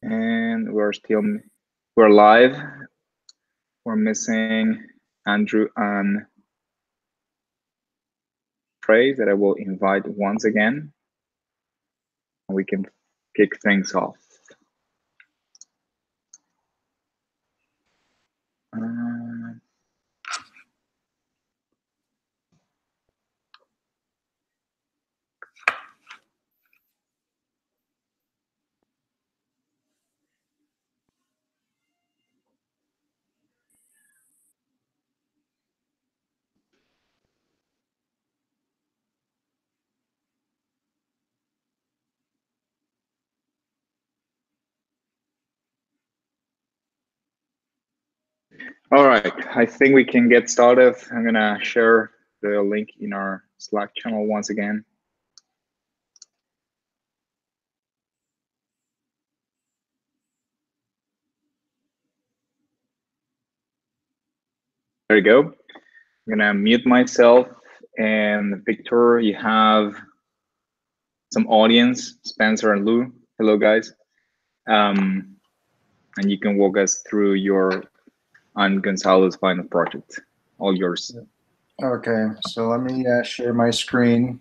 And we're live. We're missing Andrew and Trey that I will invite once again. And we can kick things off. All right, I think we can get started. I'm gonna share the link in our Slack channel once again. There you go. I'm gonna mute myself, and Victor, you have some audience, Spencer and Lou. Hello, guys. And you can walk us through your and Gonzalo's final project. All yours. Okay, so let me share my screen.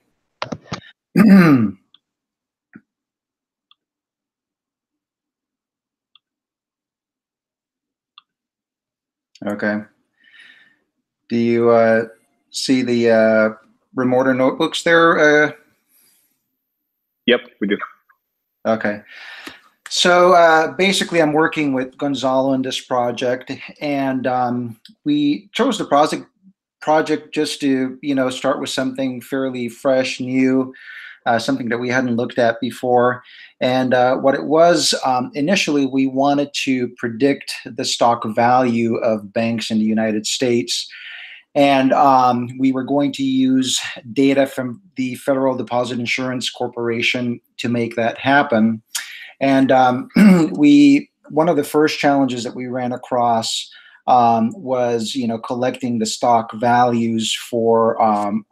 Okay. Do you see the rmotr notebooks there? Yep, we do. Okay. So basically, I'm working with Gonzalo in this project, and we chose the project just to start with something fairly fresh, new, something that we hadn't looked at before. And what it was, initially, we wanted to predict the stock value of banks in the United States. And we were going to use data from the Federal Deposit Insurance Corporation to make that happen. And one of the first challenges that we ran across was, collecting the stock values for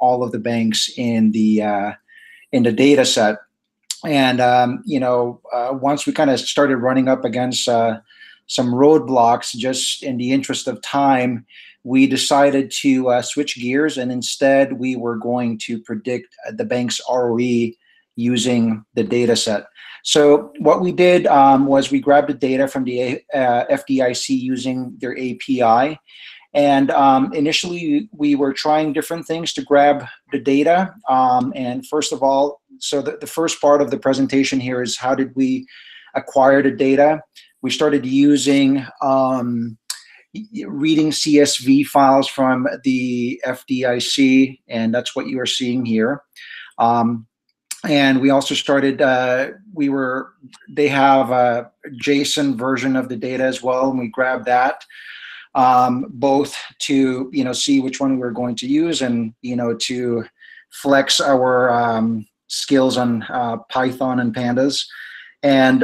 all of the banks in the data set. And once we kind of started running up against some roadblocks, just in the interest of time, we decided to switch gears, and instead we were going to predict the bank's ROE using the data set. So what we did was we grabbed the data from the FDIC using their API. And initially, we were trying different things to grab the data. And first of all, so the first part of the presentation here is how did we acquire the data? We started using reading CSV files from the FDIC, and that's what you are seeing here. And we also started, they have a JSON version of the data as well, and we grabbed that, both to, see which one we were going to use and, to flex our skills on Python and pandas. And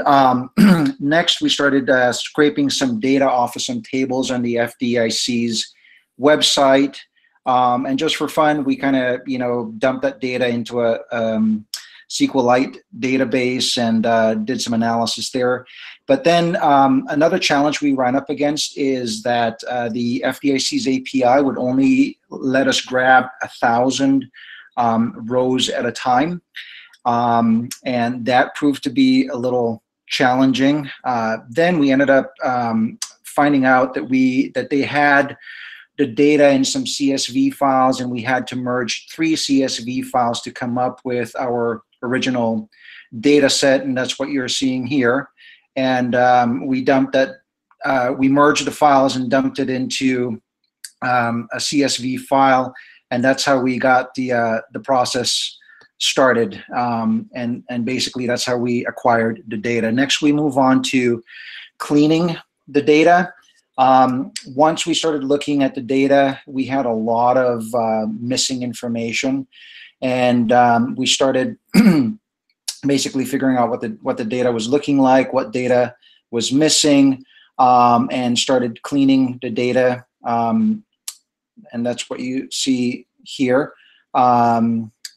next, we started scraping some data off of some tables on the FDIC's website. And just for fun, we kind of, dumped that data into a SQLite database and did some analysis there. But then another challenge we ran up against is that the FDIC's API would only let us grab 1,000 rows at a time. And that proved to be a little challenging. Then we ended up finding out that they had the data in some CSV files, and we had to merge 3 CSV files to come up with our original data set, and that's what you're seeing here. And we dumped that, we merged the files and dumped it into a CSV file, and that's how we got the process started. And basically that's how we acquired the data. Next, we move on to cleaning the data. Once we started looking at the data, we had a lot of missing information, and we started basically figuring out what the data was looking like, what data was missing, and started cleaning the data. And that's what you see here.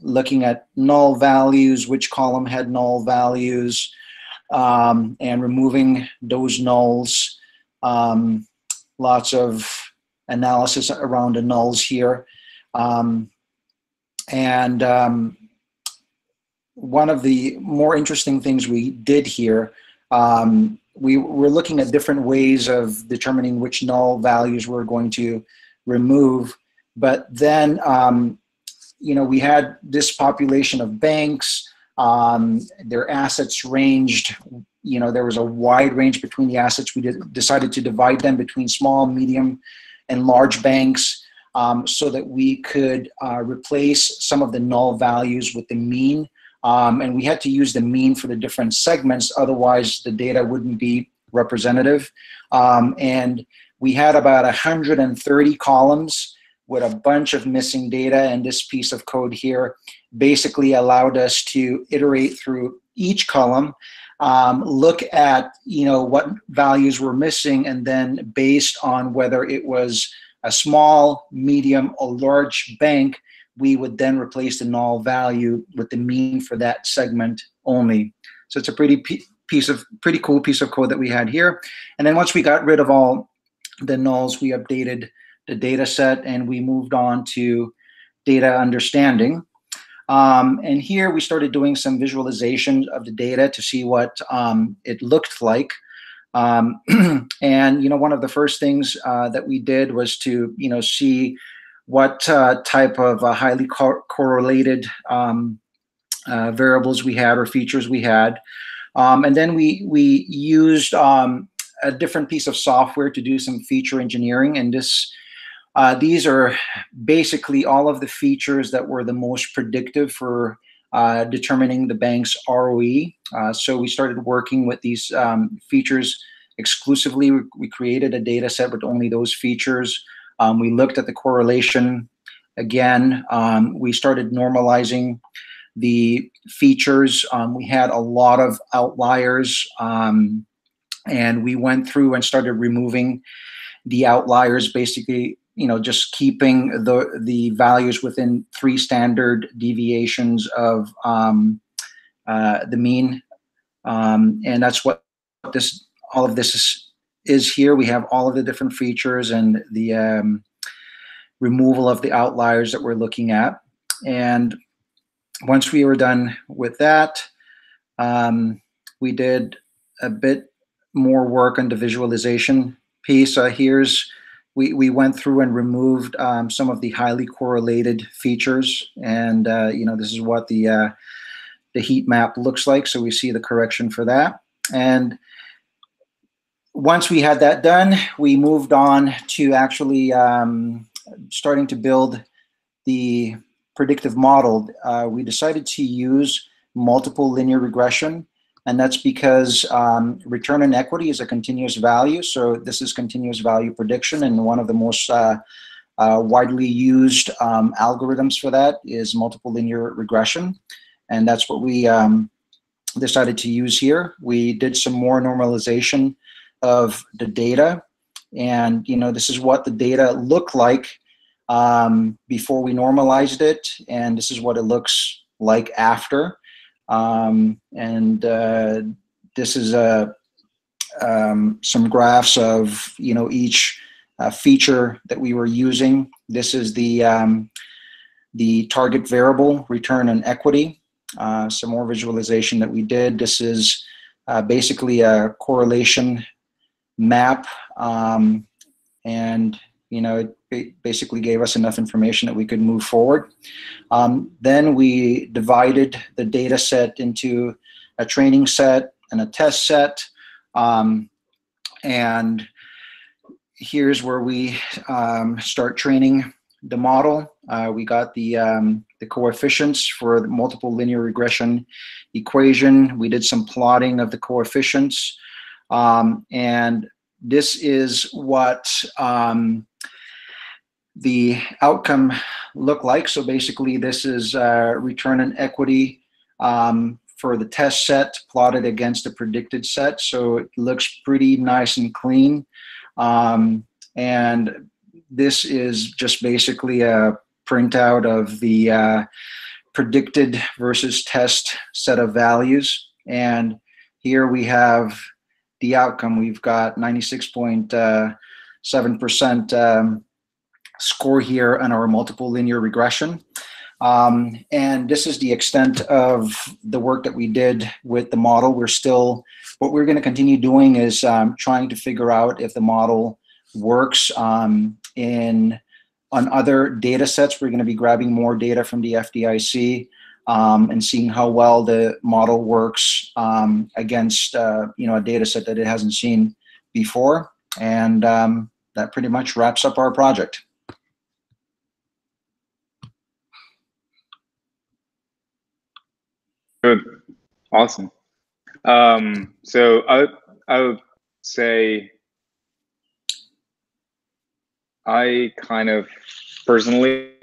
Looking at null values, which column had null values, and removing those nulls. Lots of analysis around the nulls here. One of the more interesting things we did here, we were looking at different ways of determining which null values we're going to remove. But then, we had this population of banks. Their assets ranged, there was a wide range between the assets. We decided to divide them between small, medium, and large banks so that we could replace some of the null values with the mean. And we had to use the mean for the different segments, otherwise the data wouldn't be representative. And we had about 130 columns with a bunch of missing data, and this piece of code here basically allowed us to iterate through each column, look at what values were missing, and then based on whether it was a small, medium, or large bank, we would then replace the null value with the mean for that segment only. So it's a pretty cool piece of code that we had here. And then once we got rid of all the nulls, we updated the data set and we moved on to data understanding. And here we started doing some visualization of the data to see what it looked like. And one of the first things that we did was to see what type of highly correlated variables we had or features we had. And then we used a different piece of software to do some feature engineering. And these are basically all of the features that were the most predictive for determining the bank's ROE. So we started working with these features exclusively. We created a data set with only those features. We looked at the correlation again. We started normalizing the features. We had a lot of outliers, and we went through and started removing the outliers, basically just keeping the values within 3 standard deviations of the mean. And that's what all of this is here. We have all of the different features and the removal of the outliers that we're looking at. And once we were done with that, we did a bit more work on the visualization piece. We went through and removed some of the highly correlated features, and this is what the heat map looks like. So we see the correction for that. And once we had that done, we moved on to actually starting to build the predictive model. We decided to use multiple linear regression, and that's because return on equity is a continuous value. So this is continuous value prediction, and one of the most widely used algorithms for that is multiple linear regression, and that's what we decided to use here. We did some more normalization of the data, and this is what the data looked like before we normalized it, and this is what it looks like after. This is some graphs of each feature that we were using. This is the target variable, return on equity. Some more visualization that we did. This is basically a correlation map, and it basically gave us enough information that we could move forward. Then we divided the data set into a training set and a test set, and here's where we start training the model. We got the coefficients for the multiple linear regression equation. We did some plotting of the coefficients, and this is what the outcome looked like. So basically, this is return on equity for the test set plotted against the predicted set. So it looks pretty nice and clean. And this is just basically a printout of the predicted versus test set of values. And here we have the outcome. We've got 96.7% score here on our multiple linear regression. And this is the extent of the work that we did with the model. What we're going to continue doing is trying to figure out if the model works on other data sets. We're going to be grabbing more data from the FDIC and seeing how well the model works against a data set that it hasn't seen before. And that pretty much wraps up our project. Good, awesome. So I would say I kind of personally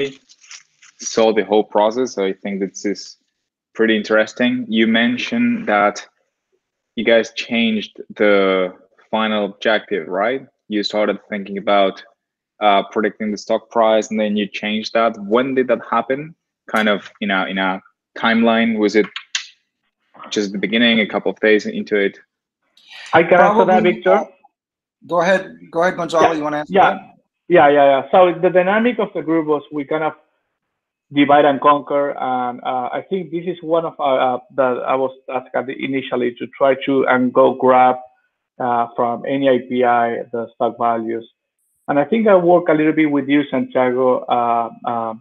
saw the whole process. So I think this is pretty interesting. You mentioned that you guys changed the final objective, right? You started thinking about predicting the stock price, and then you changed that. When did that happen? Kind of in a timeline? Was it just the beginning, a couple of days into it? I can answer that, Victor. Go ahead, Gonzalo. You want to answer that? Yeah. So the dynamic of the group was we kind of divide and conquer, and I think this is one of that I was asked initially to try to and go grab from any API the stock values. And I think I work a little bit with you, Santiago,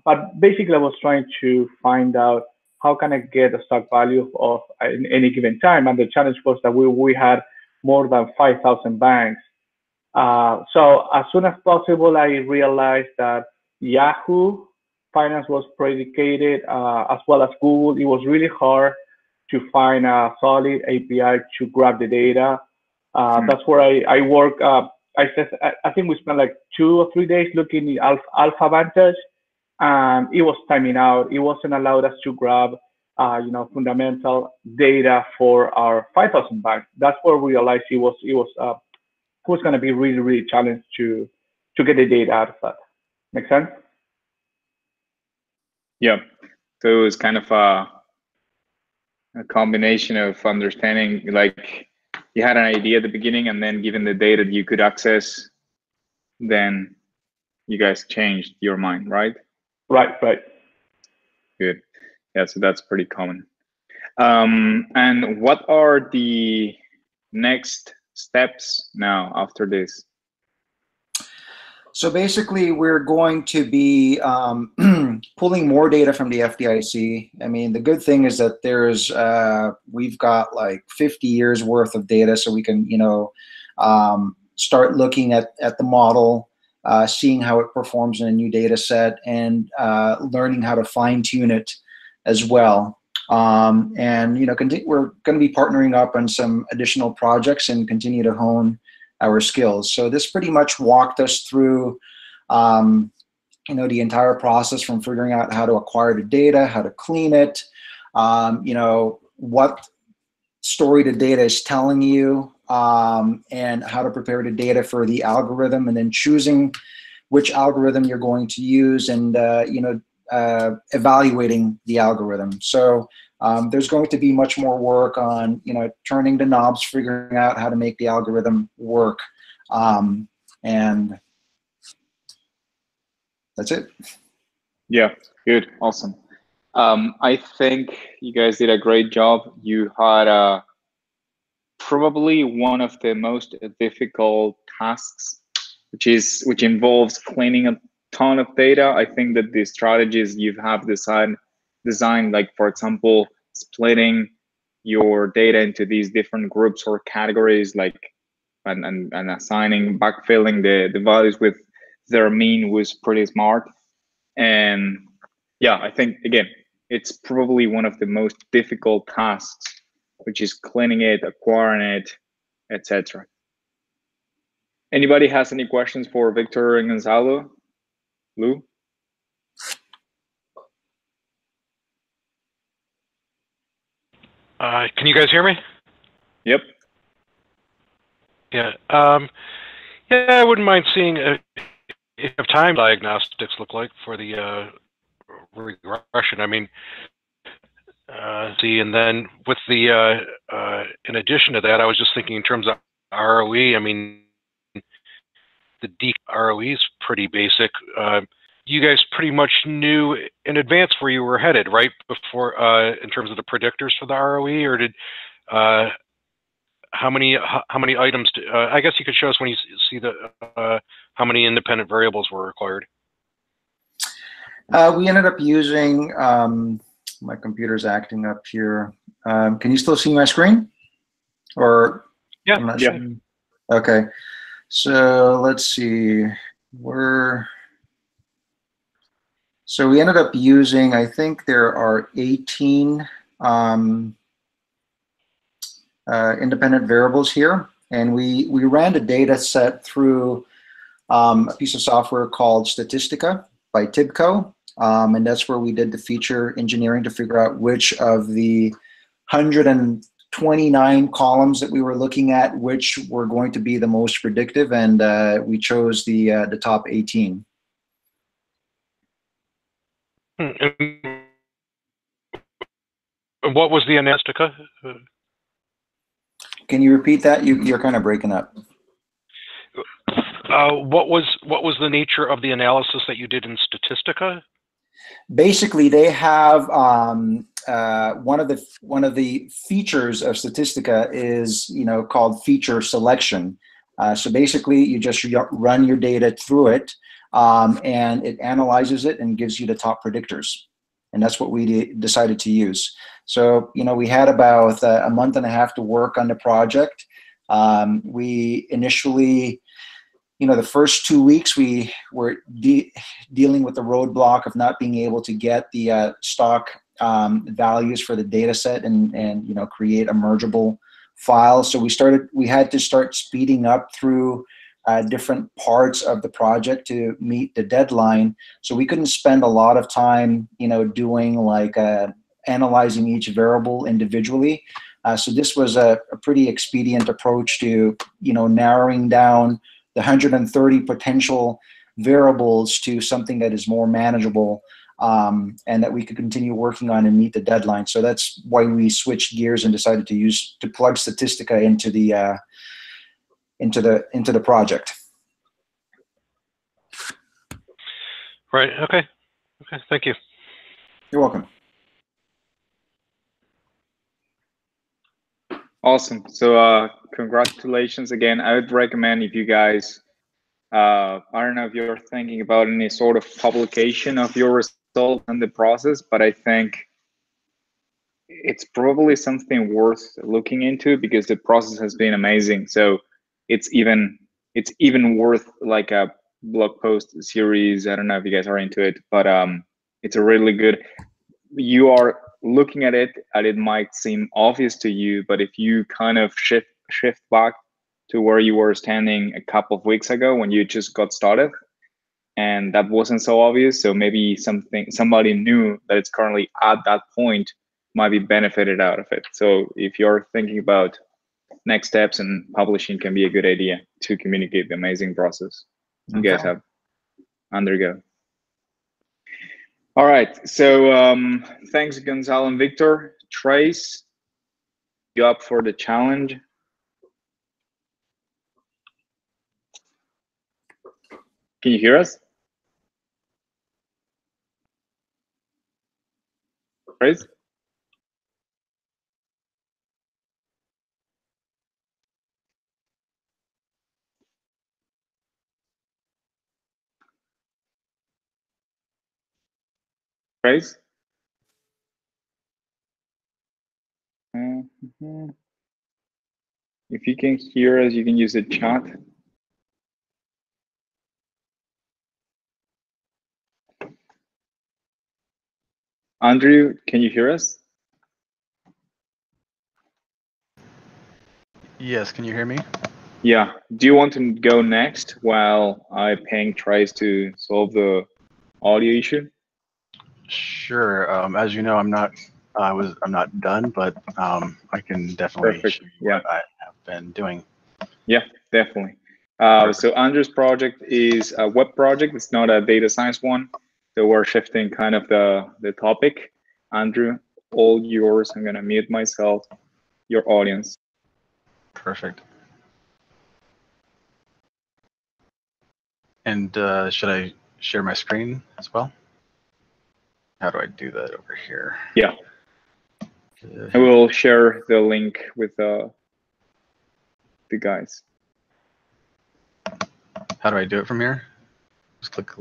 but basically I was trying to find out how can I get a stock value of in any given time. And the challenge was that we had more than 5,000 banks. So as soon as possible, I realized that Yahoo Finance was predicated, as well as Google. It was really hard to find a solid API to grab the data. That's where I work. I think we spent like 2 or 3 days looking at Alpha Vantage, and it was timing out. It wasn't allowed us to grab, fundamental data for our 5,000 banks. That's where we realized it was going to be really, really challenged to get the data out of that. Make sense? Yeah. So it was kind of a combination of understanding, like you had an idea at the beginning, and then given the data that you could access, then you guys changed your mind, right? Right. Good. Yeah, so that's pretty common. And what are the next steps now after this? So basically, we're going to be pulling more data from the FDIC. I mean, the good thing is that we've got like 50 years worth of data, so we can, start looking at the model, seeing how it performs in a new data set, and learning how to fine tune it as well. And we're going to be partnering up on some additional projects and continue to hone our skills. So this pretty much walked us through, the entire process from figuring out how to acquire the data, how to clean it, what story the data is telling you, and how to prepare the data for the algorithm, and then choosing which algorithm you're going to use, and evaluating the algorithm. So there's going to be much more work on, turning the knobs, figuring out how to make the algorithm work. And that's it. Yeah, good, awesome. I think you guys did a great job. You had probably one of the most difficult tasks, which involves cleaning a ton of data. I think that the strategies you have designed, like, for example, splitting your data into these different groups or categories, like and assigning, backfilling the values with their mean, was pretty smart. And yeah, I think again, it's probably one of the most difficult tasks, which is cleaning it, acquiring it, etc. Anybody has any questions for Victor and Gonzalo? Lou? Can you guys hear me? Yep. Yeah. I wouldn't mind seeing if time diagnostics look like for the regression. I mean, See, and then with the in addition to that, I was just thinking in terms of ROE. I mean, the D ROE is pretty basic. You guys pretty much knew in advance where you were headed, right? Before, in terms of the predictors for the ROE, or did how many items? I guess you could show us when you see the how many independent variables were required. We ended up using. My computer's acting up here. Can you still see my screen? Or yeah, I'm not yeah. sure. Okay. So let's see. So we ended up using, I think there are 18 independent variables here. And we ran the data set through a piece of software called Statistica by Tibco. And that's where we did the feature engineering to figure out which of the 129 columns that we were looking at, which were going to be the most predictive, and we chose the top 18. And what was the Anastica? Can you repeat that? You're kind of breaking up. What was the nature of the analysis that you did in Statistica? Basically, they have one of the features of Statistica is called feature selection. So basically, you just run your data through it, and it analyzes it and gives you the top predictors. And that's what we decided to use. So we had about a month and a half to work on the project. We initially, the first 2 weeks we were dealing with the roadblock of not being able to get the stock values for the data set and create a mergeable file. So we had to start speeding up through different parts of the project to meet the deadline. So we couldn't spend a lot of time, doing like analyzing each variable individually. So this was a pretty expedient approach to, narrowing down the 130 potential variables to something that is more manageable, and that we could continue working on and meet the deadline. So that's why we switched gears and decided to plug Statistica into the project. Right. Okay. Okay. Thank you. You're welcome. Awesome. So congratulations again. I would recommend if you guys, I don't know if you're thinking about any sort of publication of your result and the process, but I think it's probably something worth looking into because the process has been amazing. So it's even worth like a blog post series. I don't know if you guys are into it, but it's a really good. You are looking at it, and it might seem obvious to you, but if you kind of shift back to where you were standing a couple of weeks ago when you just got started, and that wasn't so obvious, so maybe somebody new that it's currently at that point might be benefited out of it. So if you're thinking about next steps, and publishing can be a good idea to communicate the amazing process you guys have undergo. All right, so thanks Gonzalo and Victor. Trace, you up for the challenge? Can you hear us? Trace? Trace? If you can hear us, you can use the chat. Andrew, can you hear us? Yes, can you hear me? Yeah. Do you want to go next while I ping Trace to solve the audio issue? Sure. As you know, I'm not done, but I can definitely Perfect. show you what I have been doing. Yeah, definitely. So Andrew's project is a web project. It's not a data science one. So we're shifting kind of the topic. Andrew, all yours. I'm gonna mute myself, your audience. Perfect. And should I share my screen as well? How do I do that over here? Yeah. I will share the link with the guys. How do I do it from here? Just click.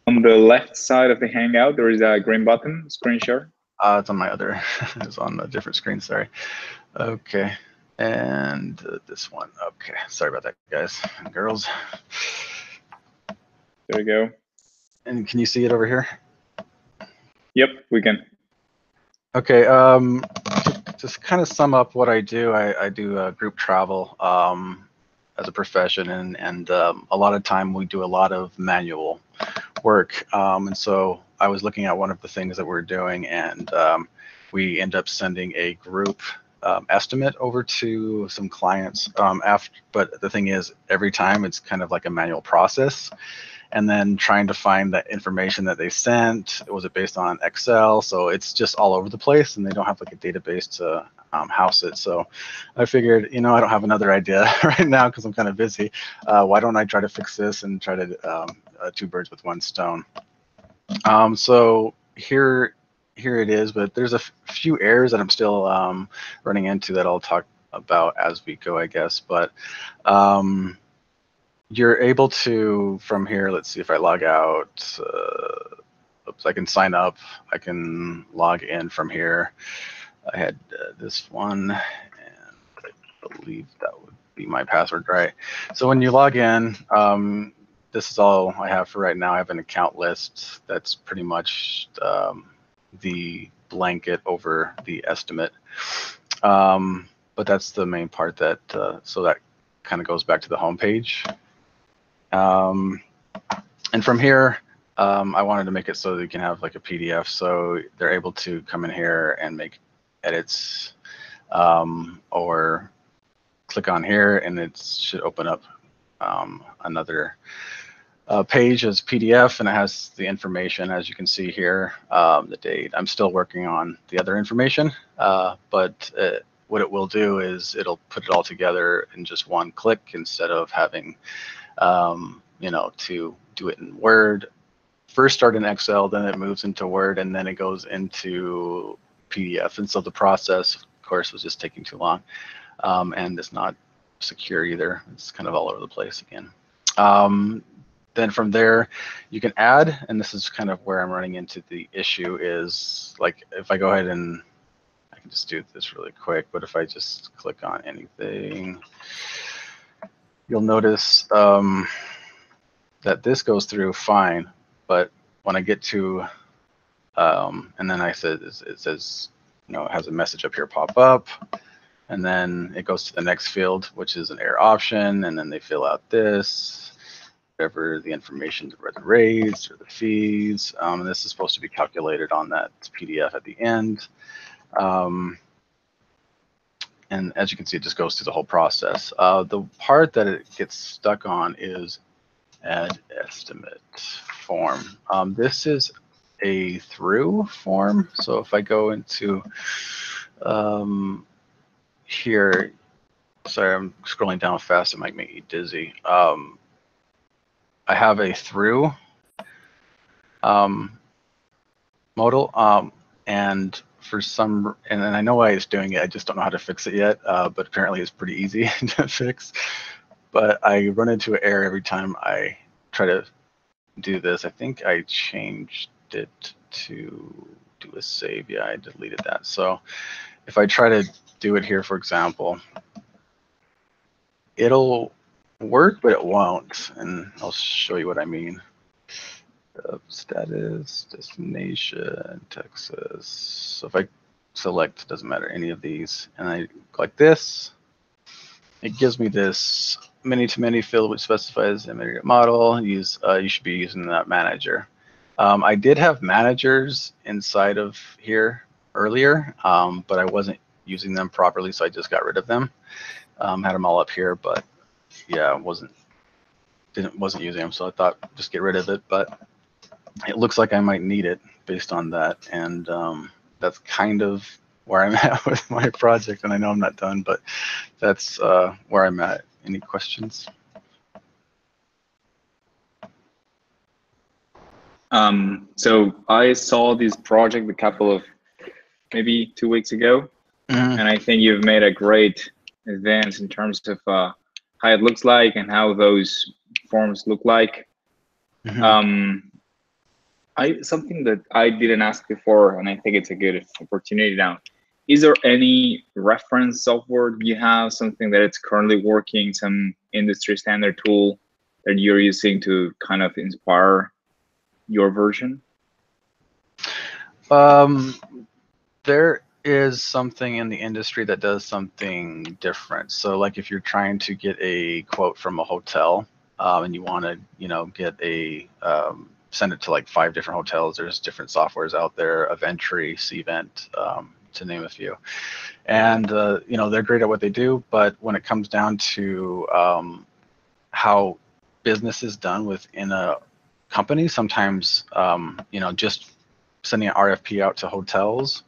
On the left side of the Hangout, there is a green button, screen share. It's on my other, it's on a different screen, sorry. Okay, and this one. Okay, sorry about that, guys and girls. There you go. And can you see it over here? Yep, we can. Okay, just kind of sum up what I do. I do group travel as a profession, and a lot of time we do a lot of manual work. And so I was looking at one of the things that we're doing, and we end up sending a group estimate over to some clients. But the thing is, every time it's kind of like a manual process. And then trying to find that information that they sent, was it based on Excel? So it's just all over the place, and they don't have like a database to house it. So I figured, you know, I don't have another idea right now because I'm kind of busy. Why don't I try to fix this and try to two birds with one stone? So here it is, but there's a few errors that I'm still running into that I'll talk about as we go, I guess. But you're able to, from here, let's see if I log out, oops, I can sign up, I can log in from here. I had this one, and I believe that would be my password, right? So when you log in, this is all I have for right now. I have an account list that's pretty much the blanket over the estimate. But that's the main part that, so that kind of goes back to the home page. And from here, I wanted to make it so that you can have like a PDF, so they're able to come in here and make edits, or click on here and it should open up another page as PDF, and it has the information, as you can see here, the date. I'm still working on the other information, but what it will do is it'll put it all together in just one click instead of having you know, to do it in Word. First start in Excel, then it moves into Word, and then it goes into PDF. And so the process, of course, was just taking too long, and it's not secure either. It's kind of all over the place again. Then from there, you can add, and this is kind of where I'm running into the issue is, like, if I go ahead and I can just do this really quick, but if I just click on anything, you'll notice that this goes through fine, but when I get to, and then it says, you know, it has a message up here pop up, and then it goes to the next field, which is an error option, and then they fill out this, whatever the information, the rates or the fees, and this is supposed to be calculated on that PDF at the end. And as you can see, it just goes through the whole process. The part that it gets stuck on is add estimate form. This is a through form. So if I go into here, sorry, I'm scrolling down fast, it might make you dizzy. I have a through modal, and for some, and I know why it's doing it, I just don't know how to fix it yet, but apparently it's pretty easy to fix. But I run into an error every time I try to do this. I think I changed it to do a save. Yeah, I deleted that. So if I try to do it here, for example, it'll work, but it won't. And I'll show you what I mean. Status, destination, Texas. So if I select, doesn't matter, any of these, and I click this, it gives me this many-to-many field which specifies a model. You should be using that manager. I did have managers inside of here earlier, but I wasn't using them properly, so I just got rid of them. Had them all up here, but yeah, wasn't using them, so I thought just get rid of it. But it looks like I might need it based on that, and that's kind of where I'm at with my project. And I know I'm not done, but that's where I'm at. Any questions? So I saw this project a couple of maybe 2 weeks ago, and I think you've made a great advance in terms of how it looks like and how those forms look like. Something that I didn't ask before, and I think it's a good opportunity now. Is there any reference software you have, something that it's currently working, some industry standard tool that you're using to kind of inspire your version? There is something in the industry that does something different. So like if you're trying to get a quote from a hotel, and you want to, get a send it to like 5 different hotels. There's different softwares out there, Eventry, Cvent, to name a few. And they're great at what they do, but when it comes down to how business is done within a company, sometimes just sending an RFP out to hotels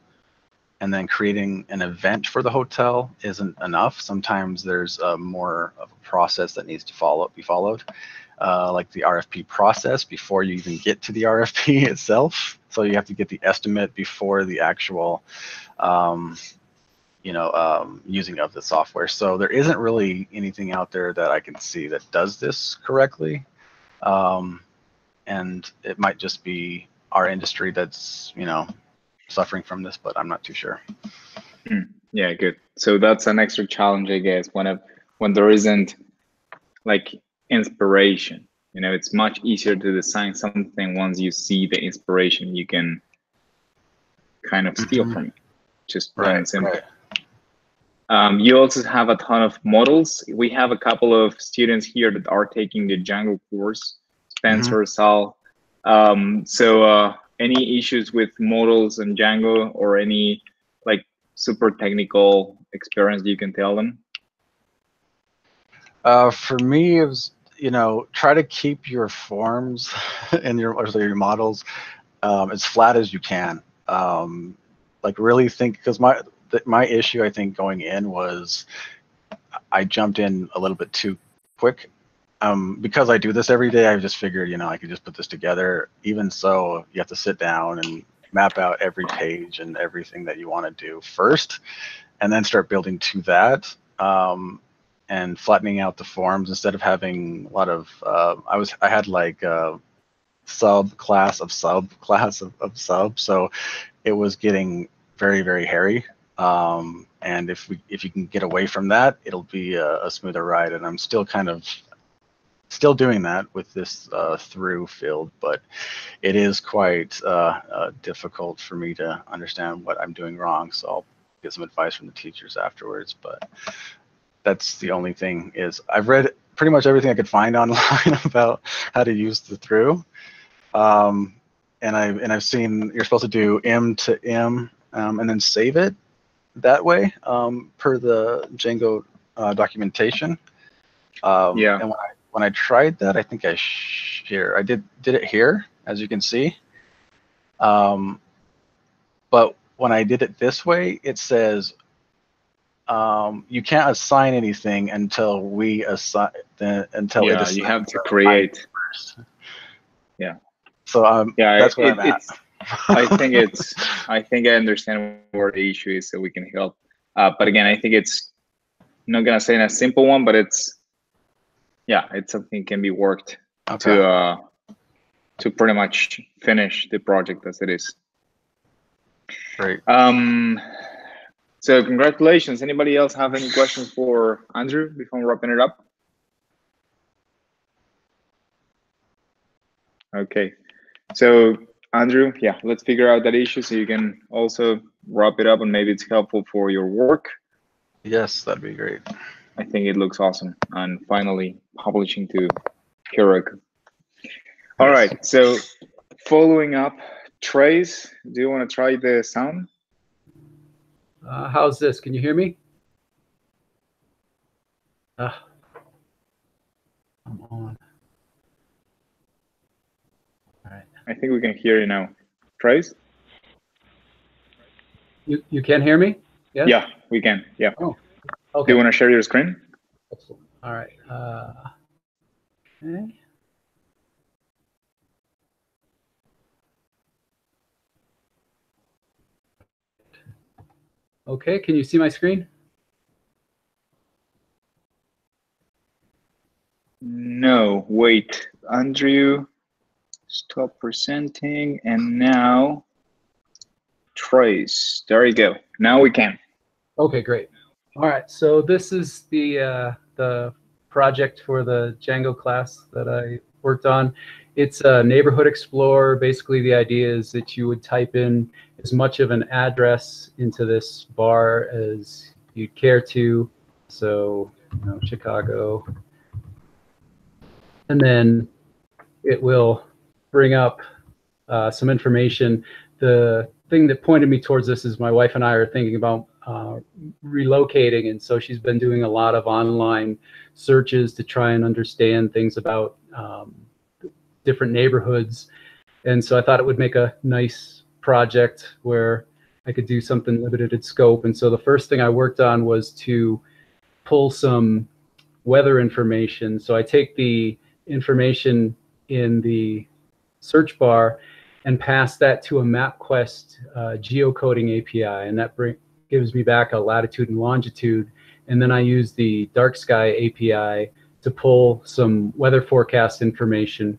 and then creating an event for the hotel isn't enough. Sometimes there's more of a process that needs to be followed, like the RFP process before you even get to the RFP itself. So you have to get the estimate before the actual, using of the software. So there isn't really anything out there that I can see that does this correctly. And it might just be our industry that's, suffering from this, but I'm not too sure. Yeah, good. So that's an extra challenge, I guess, when there isn't like inspiration. It's much easier to design something once you see the inspiration you can kind of steal from it. Just plain and simple. Right. You also have a ton of models. We have a couple of students here that are taking the Django course, Spencer, Sal. So any issues with models and Django, or any like super technical experience you can tell them? For me, it was, try to keep your forms and your models as flat as you can. Like really think, because my issue, I think, going in was I jumped in a little bit too quick. Because I do this every day, I just figured, I could just put this together. Even so, you have to sit down and map out every page and everything that you want to do first, and then start building to that, and flattening out the forms instead of having a lot of. I had like a subclass of subclass of sub, so it was getting very, very hairy. And if you can get away from that, it'll be a smoother ride. And I'm still still doing that with this through field, but it is quite difficult for me to understand what I'm doing wrong. So I'll get some advice from the teachers afterwards. But that's the only thing is I've read pretty much everything I could find online about how to use the through. And I've seen you're supposed to do M to M and then save it that way per the Django documentation. Yeah. And when I tried that, I think I did it here, as you can see. But when I did it this way, it says you can't assign anything until we assign until it assigns. You have to create first. Yeah. So that's where I'm at. I think I understand where the issue is, so we can help. But again, I think it's I'm not gonna say in a simple one, but it's something can be worked to pretty much finish the project as it is. Great. So congratulations. Anybody else have any questions for Andrew before wrapping it up? Okay. So Andrew, let's figure out that issue so you can also wrap it up, and maybe it's helpful for your work. Yes, that'd be great. I think it looks awesome, and finally publishing to Keurig. All right, so following up, Trace, do you want to try the sound? How's this? Can you hear me? I'm on. All right. I think we can hear you now. Trace? You can hear me? Yes? Yeah, we can. Yeah. Oh, Do okay. you want to share your screen? Excellent. All right. Okay. Okay, can you see my screen? No, wait. Andrew, stop presenting. And now, Trace. There you go. Now we can. Okay, great. All right, so this is the project for the Django class that I worked on. It's a neighborhood explorer. Basically, the idea is that you would type in as much of an address into this bar as you'd care to. So, Chicago. And then it will bring up some information. The thing that pointed me towards this is my wife and I are thinking about relocating, and so she's been doing a lot of online searches to try and understand things about different neighborhoods. And so I thought it would make a nice project where I could do something limited in scope. And so the first thing I worked on was to pull some weather information. So I take the information in the search bar and pass that to a MapQuest geocoding API, and that gives me back a latitude and longitude. And then I use the dark sky API to pull some weather forecast information.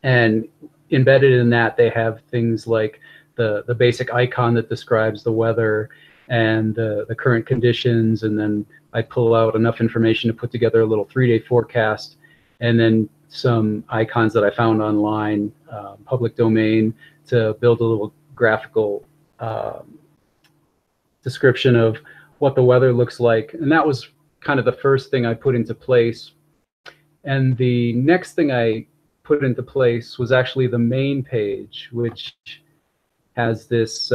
And embedded in that, they have things like the basic icon that describes the weather and the current conditions. And then I pull out enough information to put together a little 3-day forecast, and then some icons that I found online, public domain, to build a little graphical description of what the weather looks like. And that was kind of the first thing I put into place. And the next thing I put into place was actually the main page, which has this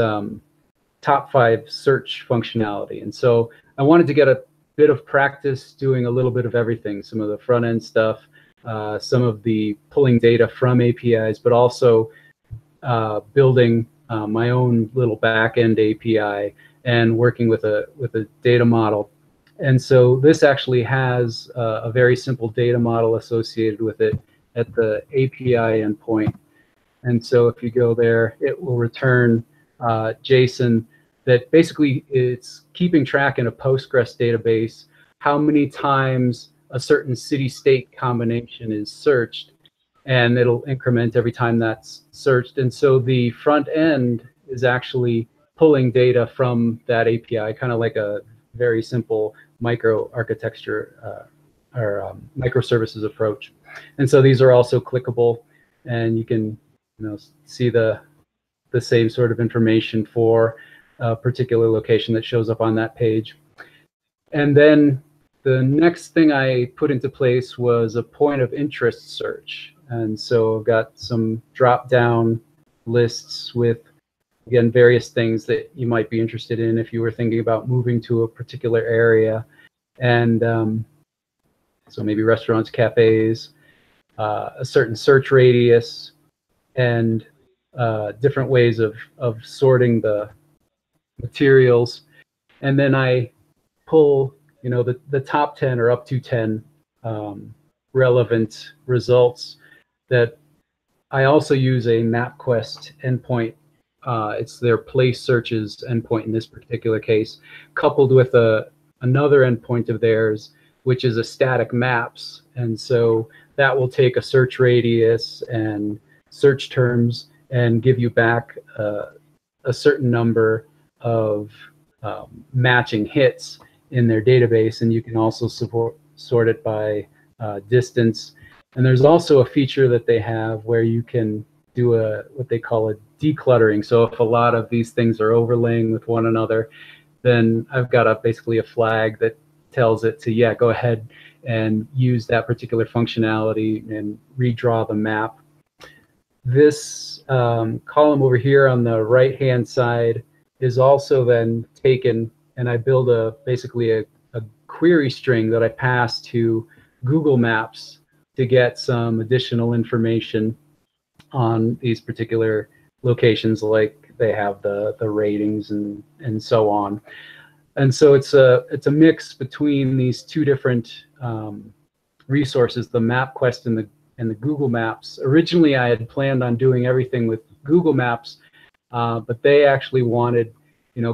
top 5 search functionality. And so I wanted to get a bit of practice doing a little bit of everything, some of the front end stuff, some of the pulling data from APIs, but also building my own little back-end API and working with a data model. And so this actually has a very simple data model associated with it at the API endpoint. And so if you go there, it will return JSON that basically it's keeping track in a Postgres database how many times a certain city-state combination is searched, and it'll increment every time that's searched. And so the front end is actually pulling data from that API, kind of like a very simple microarchitecture or microservices approach. And so these are also clickable, and you can see the same sort of information for a particular location that shows up on that page. And then the next thing I put into place was a point of interest search. And so I've got some drop-down lists with, again, various things that you might be interested in if you were thinking about moving to a particular area. And so maybe restaurants, cafes, a certain search radius, and different ways of sorting the materials. And then I pull the top 10 or up to 10 relevant results that I also use a MapQuest endpoint. It's their place searches endpoint in this particular case, coupled with another endpoint of theirs, which is a static maps. And so that will take a search radius and search terms and give you back a certain number of matching hits in their database. And you can also sort it by distance. And there's also a feature that they have where you can do what they call a decluttering. So if a lot of these things are overlaying with one another, then I've got basically a flag that tells it to, go ahead and use that particular functionality and redraw the map. This column over here on the right-hand side is also then taken, and I build basically a query string that I pass to Google Maps to get some additional information on these particular locations, like they have the ratings and so on. And so it's a mix between these two different resources, the MapQuest and the Google Maps. Originally, I had planned on doing everything with Google Maps, but they actually wanted,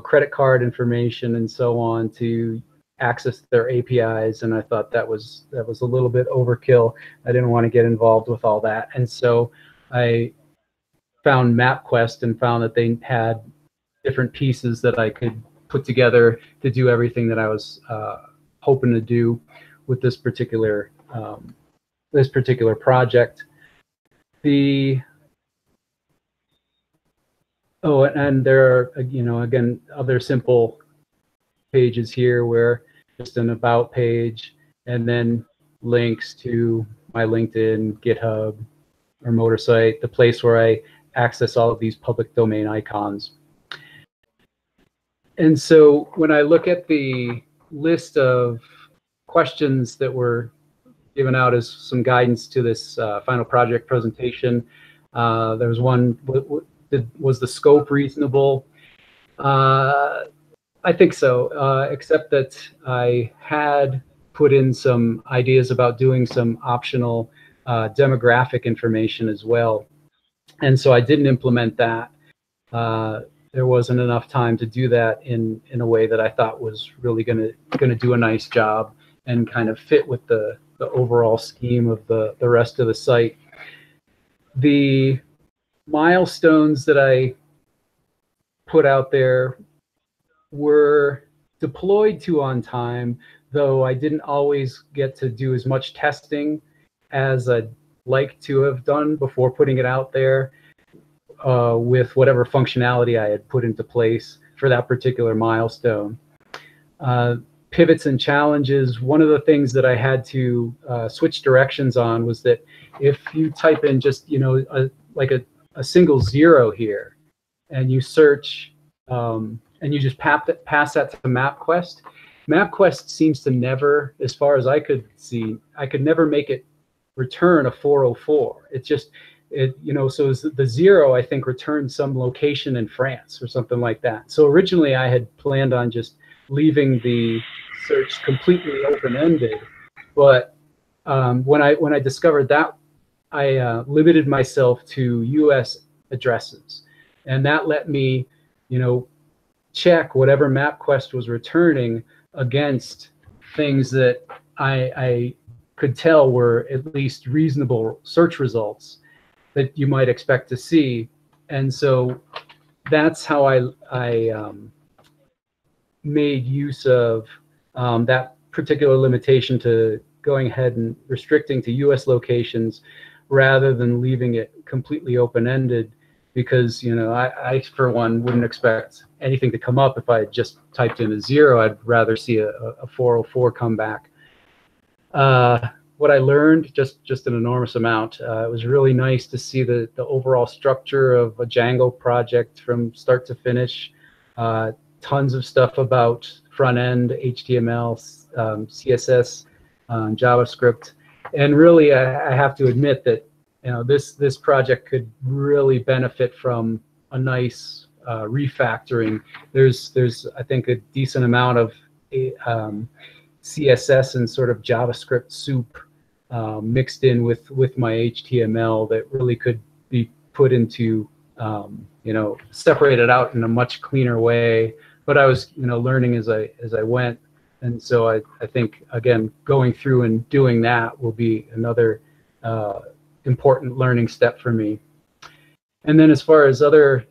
credit card information and so on to access their APIs, and I thought that was a little bit overkill. I didn't want to get involved with all that, and so I found MapQuest and found that they had different pieces that I could put together to do everything that I was hoping to do with this particular project. And there are, again, other simple pages here where just an about page and then links to my LinkedIn, GitHub, or Motor site, the place where I access all of these public domain icons. And so when I look at the list of questions that were given out as some guidance to this final project presentation, there was one, was the scope reasonable? I think so, except that I had put in some ideas about doing some optional demographic information as well. And so I didn't implement that. There wasn't enough time to do that in a way that I thought was really going to do a nice job and kind of fit with the overall scheme of the rest of the site. The milestones that I put out there were deployed to on time, though I didn't always get to do as much testing as I'd like to have done before putting it out there with whatever functionality I had put into place for that particular milestone. Pivots and challenges, one of the things that I had to switch directions on was that if you type in just, like a single 0 here, and you search and you just pass that to MapQuest, MapQuest seems to never, as far as I could see, I could never make it return a 404. It's just, so the 0, I think, returned some location in France or something like that. So originally I had planned on just leaving the search completely open-ended, but when I discovered that, I limited myself to US addresses, and that let me, check whatever MapQuest was returning against things that I could tell were at least reasonable search results that you might expect to see. And so that's how I made use of that particular limitation to going ahead and restricting to US locations rather than leaving it completely open-ended, because I for one wouldn't expect anything to come up if I had just typed in a 0. I'd rather see a 404 come back. What I learned, just an enormous amount. It was really nice to see the overall structure of a Django project from start to finish. Tons of stuff about front end, HTML, CSS, JavaScript, and really I have to admit that this project could really benefit from a nice refactoring. There's I think a decent amount of CSS and sort of JavaScript soup mixed in with my HTML that really could be put into separated out in a much cleaner way. But I was learning as I went, and so I think, again, going through and doing that will be another important learning step for me. And then as far as other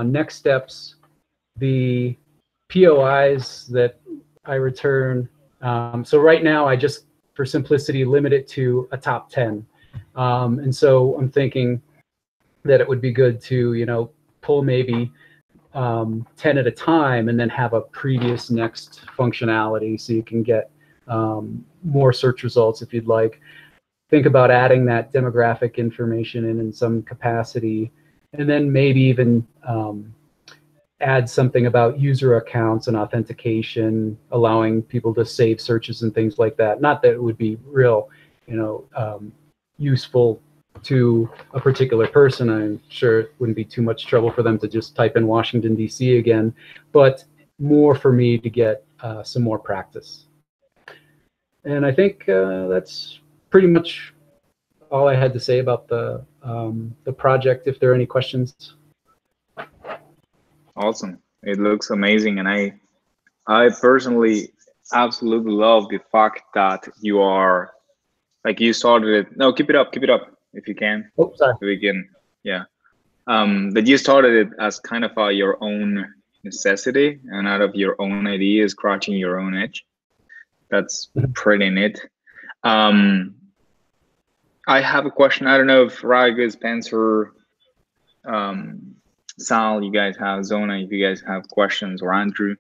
next steps, the POIs that I return, so right now I just, for simplicity, limit it to a top 10. And so I'm thinking that it would be good to pull maybe 10 at a time and then have a previous next functionality so you can get more search results if you'd like. Think about adding that demographic information in some capacity, and then maybe even add something about user accounts and authentication, allowing people to save searches and things like that. Not that it would be real, useful to a particular person. I'm sure it wouldn't be too much trouble for them to just type in Washington, D.C. again, but more for me to get some more practice. And I think that's pretty much all I had to say about the project. If there are any questions. Awesome. It looks amazing, and I personally absolutely love the fact that you are, like, you started it. No, keep it up if you can. Oh, sorry. We can, yeah. That you started it as kind of your own necessity and out of your own ideas, scratching your own itch. That's pretty neat. I have a question. I don't know if Raga, Spencer, Sal, you guys have, Zona, if you guys have questions, or Andrew.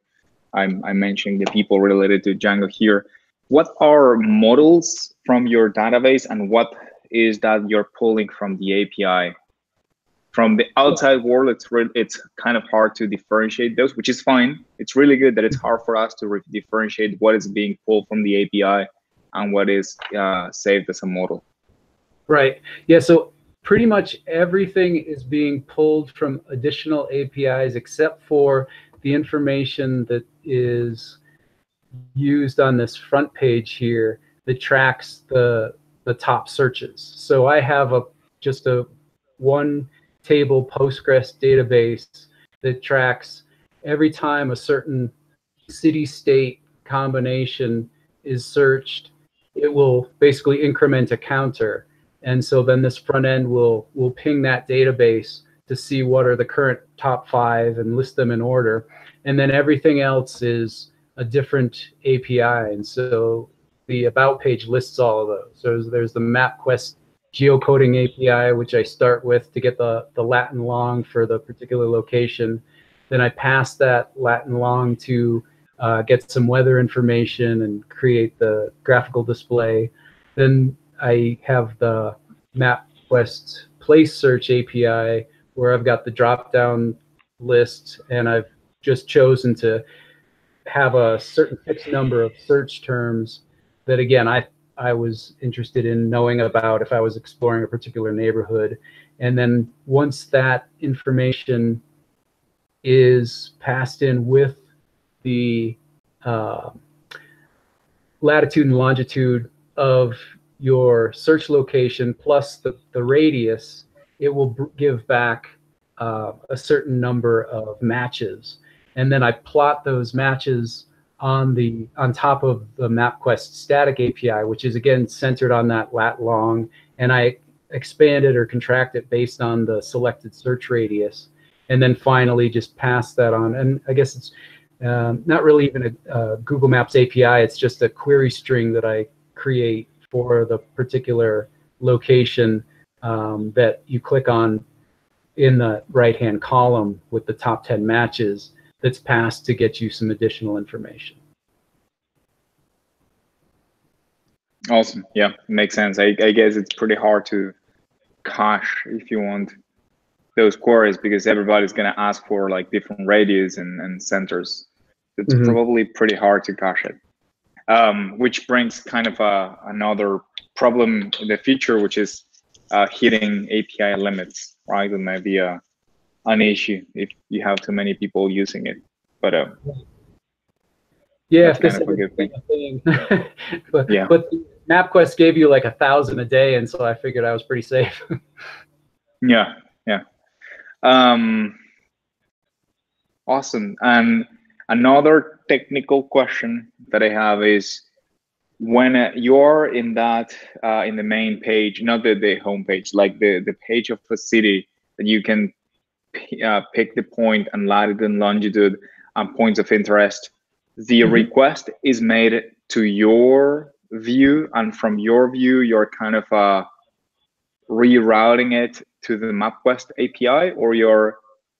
I'm mentioning the people related to Django here. What are models from your database, and what is that you're pulling from the API? From the outside world, it's kind of hard to differentiate those, which is fine. It's really good that it's hard for us to differentiate what is being pulled from the API and what is saved as a model. Right. Yeah. So pretty much everything is being pulled from additional APIs except for the information that is used on this front page here that tracks the top searches. So I have just a one table Postgres database that tracks every time a certain city-state combination is searched, it will basically increment a counter. And so then this front end will ping that database to see what are the current top 5 and list them in order. And then everything else is a different API. And so the About page lists all of those. So there's the MapQuest geocoding API, which I start with to get the Latin long for the particular location. Then I pass that Latin long to get some weather information and create the graphical display. Then I have the MapQuest place search API where I've got the drop-down list, and I've just chosen to have a certain fixed number of search terms that, again, I was interested in knowing about if I was exploring a particular neighborhood. And then once that information is passed in with the latitude and longitude of your search location plus the radius, it will give back a certain number of matches. And then I plot those matches on top of the MapQuest static API, which is again centered on that lat long, and I expand it or contract it based on the selected search radius, and then finally just pass that on. And I guess it's not really even a Google Maps API, it's just a query string that I create for the particular location that you click on in the right-hand column with the top 10 matches that's passed to get you some additional information. Awesome. Yeah, makes sense. I guess it's pretty hard to cache if you want those queries because everybody's going to ask for like different radius and centers. It's probably pretty hard to cache it, which brings kind of another problem in the future, which is hitting API limits, right? It might be an issue if you have too many people using it, but yeah, that's kind of a good thing. but MapQuest gave you like 1,000 a day, and so I figured I was pretty safe. Yeah. Awesome. And another technical question that I have is, when you're in that in the main page, not the home page, like the page of a city that you can pick the point and latitude and longitude and points of interest, the request is made to your view, and from your view you're kind of rerouting it to the MapQuest API, or you're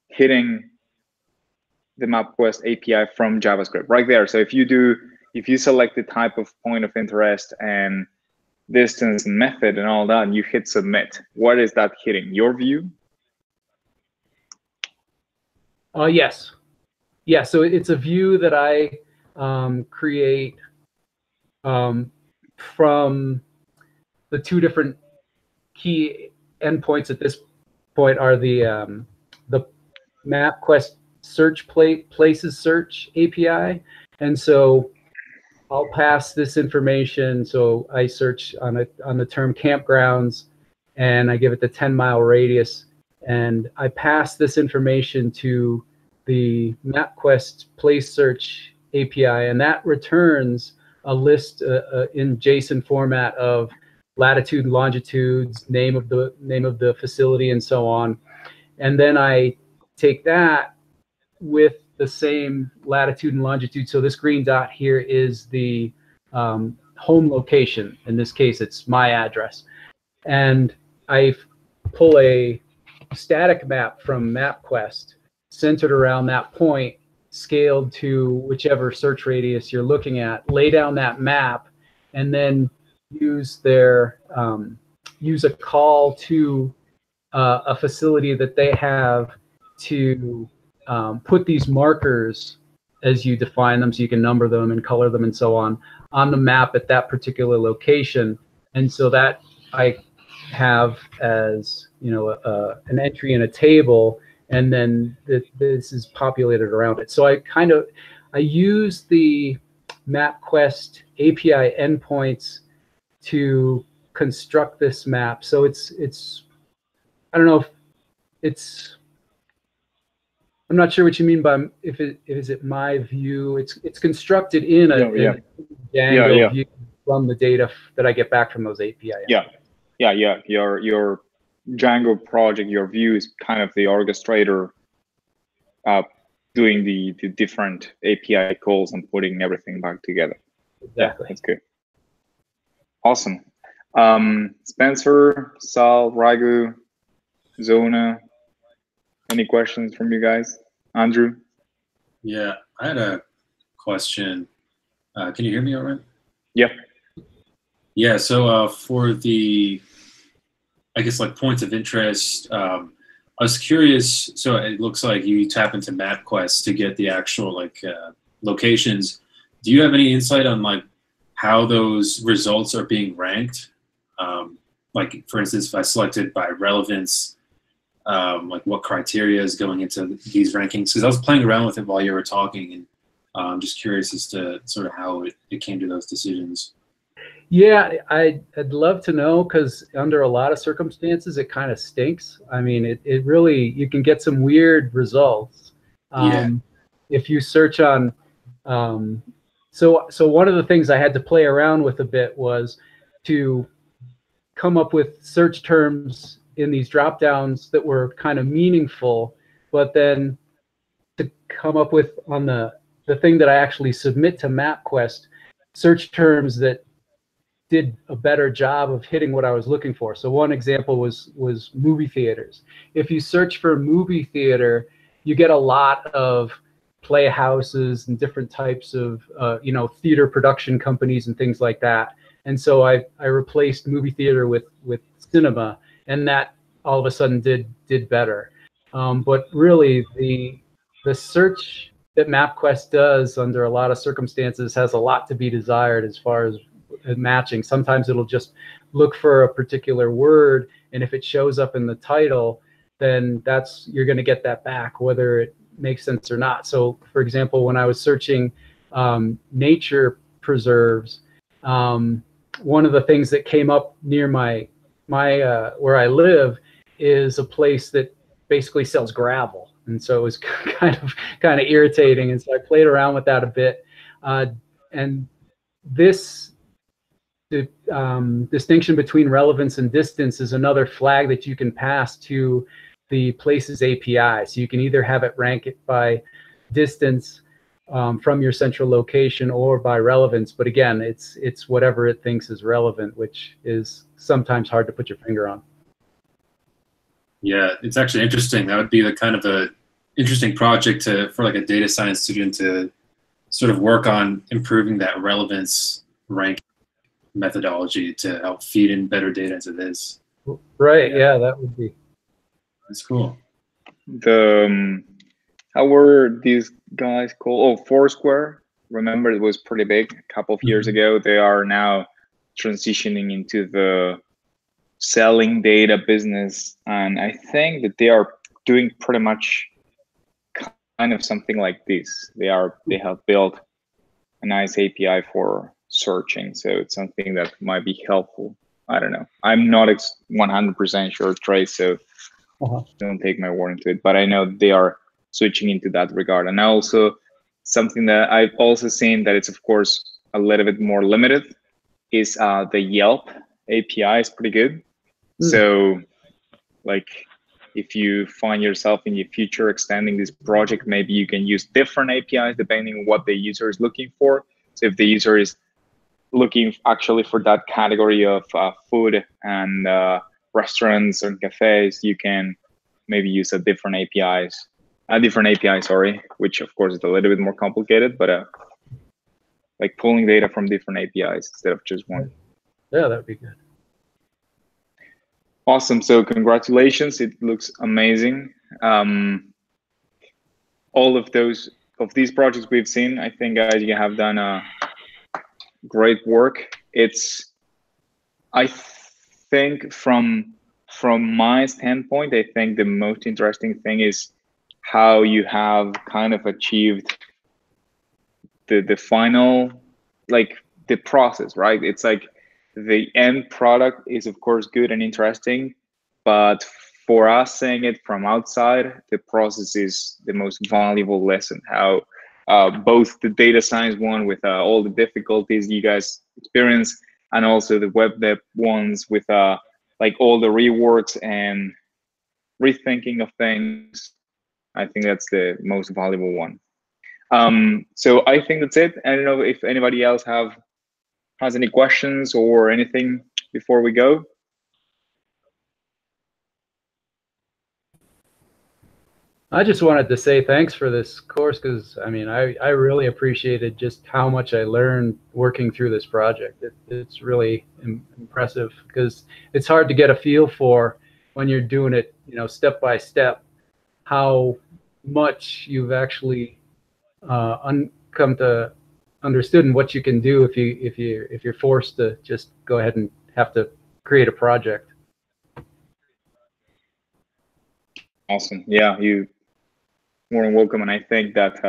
hitting the MapQuest API from JavaScript right there. So if you select the type of point of interest and distance and method and all that, and you hit submit, what is that hitting? Your view? Yes. Yeah, so it's a view that I create from the two different key endpoints at this point are the MapQuest search places search API, and so I'll pass this information. So I search on the term campgrounds, and I give it the 10-mile radius, and I pass this information to the MapQuest place search API, and that returns a list in JSON format of latitude and longitudes, name of the facility, and so on. And then I take that with the same latitude and longitude. So this green dot here is the home location. In this case, it's my address. And I pull a static map from MapQuest centered around that point, scaled to whichever search radius you're looking at, lay down that map, and then use a call to a facility that they have to put these markers as you define them, so you can number them and color them and so on the map at that particular location. And so that I have as, you know, an entry in a table, and then this is populated around it. So I use the MapQuest API endpoints to construct this map. So it's I don't know if it's, I'm not sure what you mean by is it my view. It's constructed in a Django view from the data that I get back from those API. Yeah. Your Django project, your view is kind of the orchestrator doing the different API calls and putting everything back together. Exactly. Yeah, that's good. Awesome. Spencer, Sal, Raghu, Zona, any questions from you guys? Andrew? Yeah, I had a question. Can you hear me all right? Yep. Yeah, so for the, I guess, like points of interest, I was curious, so it looks like you tap into MapQuest to get the actual like locations. Do you have any insight on like how those results are being ranked? Like for instance, if I selected by relevance, like what criteria is going into these rankings? Because I was playing around with it while you were talking, and I'm just curious as to sort of how it came to those decisions. Yeah, I'd love to know, because under a lot of circumstances, it kind of stinks. I mean, it really, you can get some weird results. If you search on, so one of the things I had to play around with a bit was to come up with search terms in these drop downs that were kind of meaningful, but then to come up with on the thing that I actually submit to MapQuest, search terms that did a better job of hitting what I was looking for. So one example was movie theaters. If you search for movie theater, you get a lot of playhouses and different types of theater production companies and things like that. And so I replaced movie theater with cinema, and that all of a sudden did better. But really, the search that MapQuest does under a lot of circumstances has a lot to be desired as far as matching. Sometimes it'll just look for a particular word, and if it shows up in the title, then you're going to get that back, whether it makes sense or not. So, for example, when I was searching nature preserves, one of the things that came up near my where I live is a place that basically sells gravel, and so it was kind of irritating. And so I played around with that a bit, and this distinction between relevance and distance is another flag that you can pass to the places API. So you can either have it rank it by distance from your central location or by relevance. But again, it's whatever it thinks is relevant, which is sometimes hard to put your finger on. Yeah, it's actually interesting. That would be the kind of a interesting project for like a data science student to sort of work on improving that relevance rank methodology to help feed in better data into this. Right. Yeah, that would be. That's cool. How were these guys called? Oh, Foursquare. Remember, it was pretty big a couple of years ago. They are now transitioning into the selling data business, and I think that they are doing pretty much kind of something like this. They have built a nice API for searching, so it's something that might be helpful. I don't know. I'm not 100% sure, Trey, so don't take my word into it. But I know they are switching into that regard. And also something that I've also seen that it's of course a little bit more limited is the Yelp API is pretty good. So like if you find yourself in the future extending this project, maybe you can use different APIs depending on what the user is looking for. So if the user is looking actually for that category of food and restaurants and cafes, you can maybe use a different API, sorry, which of course is a little bit more complicated, but like pulling data from different APIs instead of just one. Yeah, that would be good. Awesome. So congratulations. It looks amazing. All of these projects we've seen, I think, guys, you have done great work. I think from my standpoint, I think the most interesting thing is how you have kind of achieved the final, like the process, right? It's like the end product is of course good and interesting, but for us seeing it from outside, the process is the most valuable lesson. How both the data science one with all the difficulties you guys experience, and also the web dev ones with like all the reworks and rethinking of things. I think that's the most valuable one. So I think that's it. I don't know if anybody else has any questions or anything before we go. I just wanted to say thanks for this course, because I mean, I really appreciated just how much I learned working through this project. It's really impressive, because it's hard to get a feel for when you're doing it, you know, step by step, how much you've actually come to understood and what you can do if you're forced to just go ahead and have to create a project. Awesome. Yeah, you more than welcome. And I think that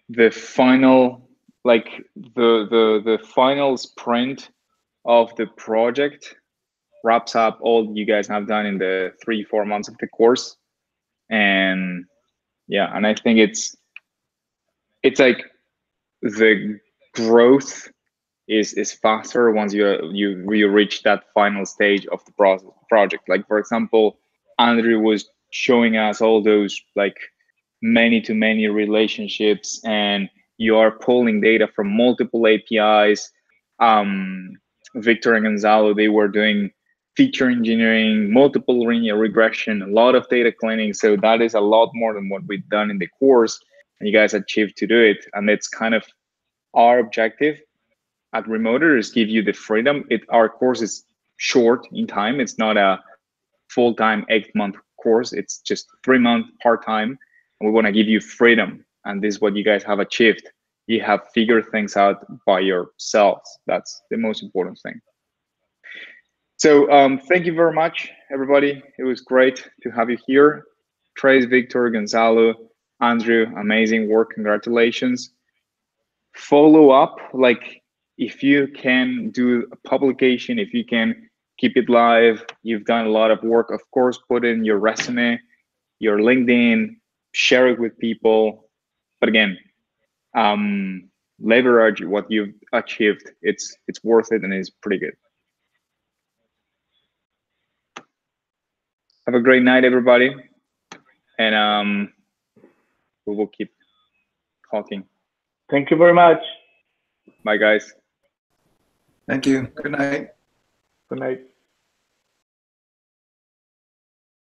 the final, like the final sprint of the project wraps up all you guys have done in the 3-4 months of the course. And yeah, and I think it's like the growth is faster once you reach that final stage of the project. Like for example, Andrew was showing us all those like many-to-many relationships, and you are pulling data from multiple APIs. Victor and Gonzalo, they were doing feature engineering, multiple linear regression, a lot of data cleaning. So that is a lot more than what we've done in the course, and you guys achieved to do it. And it's kind of our objective at rmotr, is give you the freedom. Our course is short in time. It's not a full-time 8-month course. It's just 3-month part-time. And we want to give you freedom. And this is what you guys have achieved. You have figured things out by yourselves. That's the most important thing. So thank you very much, everybody. It was great to have you here. Trace, Victor, Gonzalo, Andrew, amazing work. Congratulations. Follow up, like if you can do a publication, if you can keep it live, you've done a lot of work. Of course, put in your resume, your LinkedIn, share it with people. But again, leverage what you've achieved. It's worth it, and it's pretty good. Have a great night, everybody, and we will keep talking. Thank you very much. Bye, guys. Thank you. Good night. Good night.